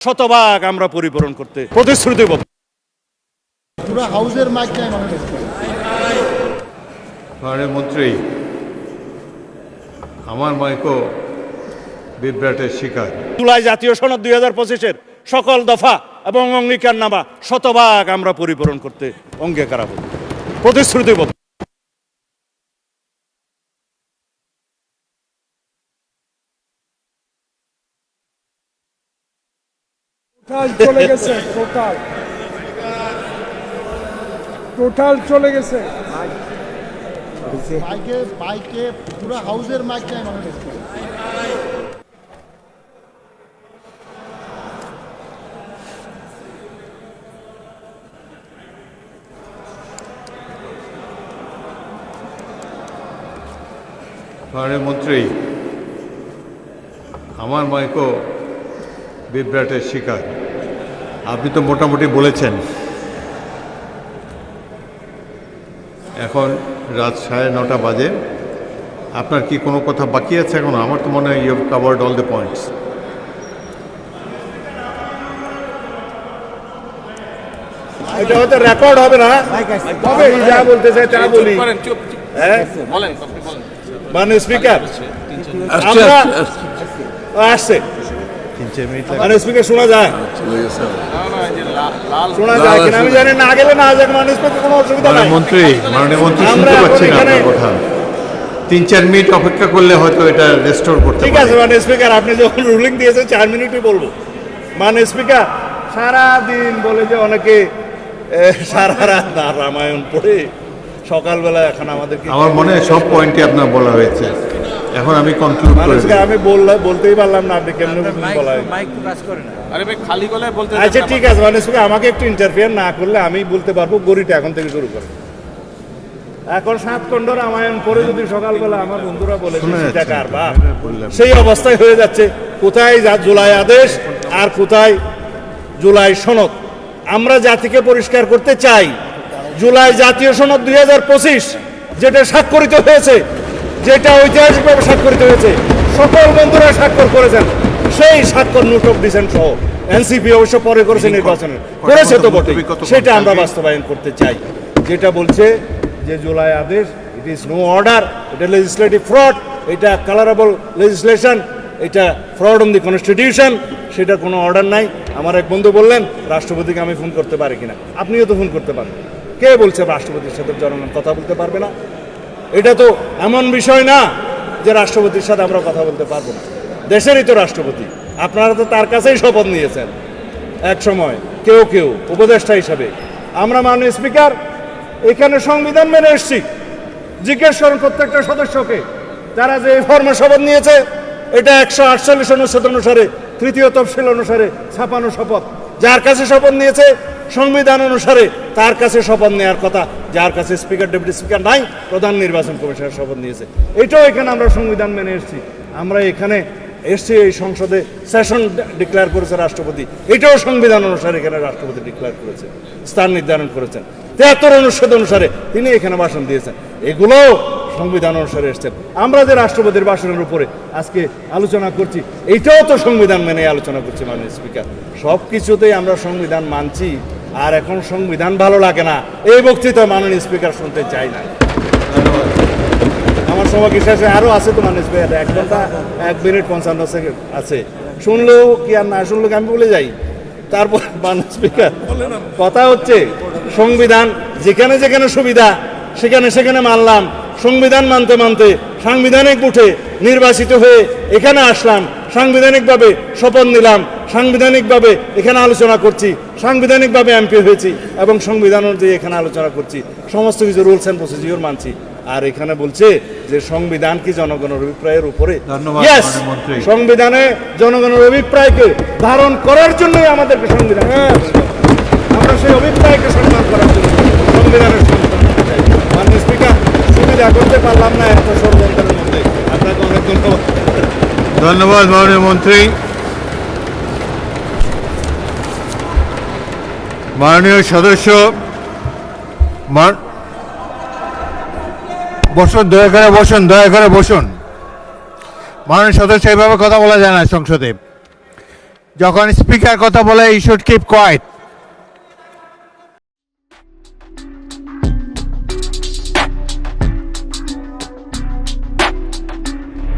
শতভাগ আমরা পরিপূরণ করতে প্রতিশ্রুতিবদ্ধ। পুরো হাউসের মাইক নাই মাননীয় মন্ত্রী, আমার মাইকও বিভ্রাটের শিকার। জুলাই জাতীয় সনদ 2025-এর সকল দফা এবং অঙ্গীকারনামা শতভাগ আমরা পরিপূরণ করতে অঙ্গীকারাবদ্ধ, প্রতিশ্রুতিবদ্ধ। চলে গেছে, টোটাল চলে গেছে। বাইকে পুরো হাউসের মাইক নাই মাননীয় মন্ত্রী, আমার মাইকও বিভ্রাটের শিকার। আপনি তো মোটামুটি বলেছেন। এখন রাত 9:30 বাজে। আপনার কি কোনো কথা বাকি আছে এখন? আমার তো মনে হয় you have covered all the points. এটা হয়তো রেকর্ড হবে না, তবে যা বলতে চাই তা বলি। মানে স্পিকার আমরা আসছে, মানে স্পিকার শোনা যায়, শোনা যায় কিনা আমি জানি না। গেলে না যাক, মানে স্পিকার কোনো অসুবিধা নাই। মাননীয় মন্ত্রী শুনতে পাচ্ছি না আপনার কথা। 3-4 মিনিট অপেক্ষা করলে হয়তো এটা রেস্টোর করতে ঠিক আছে। মানে স্পিকার আপনি যখন রুলিং দিয়েছেন 4 মিনিটই বলবো। মানে স্পিকার সারাদিন বলে যে অনেকে সারা রাত রামায়ণ পড়ে সকালবেলা এখন আমাদেরকে, আমার মনে হয় সব পয়েন্টই আপনার বলা হয়েছে। এখন আমি কনক্লুড করি। আমি বলতেই পারলাম না, আপনি কেমন বলা হয়। আরে ভাই খালি গলায় বলতে। আচ্ছা ঠিক আছে, মানে আমাকে একটু ইন্টারফেয়ার না করলে আমি বলতে পারবো। গড়িটা এখন থেকে শুরু করবো। এখন 7 খণ্ড রামায়ণ পরে যদি সকালবেলা আমার বন্ধুরা বলে সেই অবস্থায় হয়ে যাচ্ছে। কোথায় জুলাই আদেশ আর কোথায় জুলাই সনদ? আমরা জাতিকে পরিষ্কার করতে চাই, জুলাই জাতীয় সনদ 2025 যেটা স্বাক্ষরিত হয়েছে, যেটা ঐতিহাসিকভাবে স্বাক্ষরিত হয়েছে, সকল বন্ধুরা স্বাক্ষর করেছেন, সেই স্বাক্ষর নোট অফ ডিসেন্ট সহ এনসিপি অবশ্য পরে করেছে, নির্বাচনে করেছে তো বটে, সেটা আমরা বাস্তবায়ন করতে চাই। যেটা বলছে যে জুলাই আদেশ ইট ইজ নো অর্ডার, এটা লেজিসলেটিভ ফ্রড, এটা কালারেবল লেজিসলেশন, এটা ফ্রড অন দি কনস্টিটিউশন, সেটা কোনো অর্ডার নাই। আমার এক বন্ধু বললেন রাষ্ট্রপতিকে আমি ফোন করতে পারি কিনা। আপনিও তো ফোন করতে পারেন। কে বলছে রাষ্ট্রপতির সাথে জনগণ কথা বলতে পারবে না? এটা তো এমন বিষয় না যে রাষ্ট্রপতির সাথে আমরা কথা বলতে পারবো না। দেশেরই তো রাষ্ট্রপতি, আপনারা তো তার কাছেই শপথ নিয়েছেন এক সময়, কেউ কেউ উপদেষ্টা হিসাবে। আমরা মাননীয় স্পিকার এখানে সংবিধান মেনে এসছি। জিজ্ঞেস করুন প্রত্যেকটা সদস্যকে, তারা যে ফর্মে শপথ নিয়েছে, এটা 148 অনুচ্ছেদ অনুসারে 3য় তফসিল অনুসারে ছাপানো শপথ। যার কাছে শপথ নিয়েছে সংবিধান অনুসারে তার কাছে শপথ নেওয়ার কথা। যার কাছে স্পিকার, ডেপুটি স্পিকার নাই, প্রধান নির্বাচন কমিশনের শপথ নিয়েছে। এটাও এখানে আমরা সংবিধান মেনে এসেছি। আমরা এখানে এসছি, এই সংসদে সেশন ডিক্লেয়ার করেছে রাষ্ট্রপতি, এটাও সংবিধান অনুসারে এখানে রাষ্ট্রপতি ডিক্লেয়ার করেছে, স্থান নির্ধারণ করেছেন। 73 অনুচ্ছেদ অনুসারে তিনি এখানে ভাষণ দিয়েছেন, এগুলোও সংবিধান অনুসারে এসছেন। আমরা যে রাষ্ট্রপতির ভাষণের উপরে আজকে আলোচনা করছি, এইটাও তো সংবিধান মেনে আলোচনা করছি মাননীয় স্পিকার। সব কিছুতেই আমরা সংবিধান মানছি, আর এখন সংবিধান ভালো লাগে না এই বক্তৃতা মাননীয় স্পিকার শুনতে চাই না। আমার সময় কি শেষে আরও আছে তো মাননীয় স্পিকার, 1 ঘন্টা 1 মিনিট 55 সেকেন্ড আছে। শুনলেও কি আর না শুনলেও আমি বলে যাই। তারপর মাননীয় স্পিকার কথা হচ্ছে সংবিধান যেখানে যেখানে সুবিধা সেখানে সেখানে মানলাম। সংবিধান মানতে মানতে সাংবিধানিক উঠে নির্বাচিত হয়ে এখানে আসলাম, সাংবিধানিকভাবে শপথ নিলাম, সাংবিধানিকভাবে এখানে আলোচনা করছি, সাংবিধানিকভাবে এমপি হয়েছি এবং সংবিধান অনুযায়ী এখানে আলোচনা করছি, সমস্ত কিছু রুলস অ্যান্ড প্রসিডিওর মানছি। আর এখানে বলছে যে সংবিধান কি জনগণের অভিপ্রায়ের উপরে? ইয়েস, সংবিধানে জনগণের অভিপ্রায়কে ধারণ করার জন্যই আমাদেরকে সংবিধান, আমরা সেই অভিপ্রায়কে সম্মান করার জন্য সংবিধানের মাননীয় স্পিকার সুবিধা করতে পারলাম না এত ষড়যন্ত্রের মধ্যে। আপনাকে অনেক ধন্যবাদ। ধন্যবাদ মাননীয় মন্ত্রী। মাননীয় সদস্য বসুন, দয়া করে বসুন, দয়া করে বসুন। মাননীয় সদস্য এইভাবে কথা বলা যায় না সংসদে। যখন স্পিকার কথা বলে ইউ শুড কিপ কোয়াইট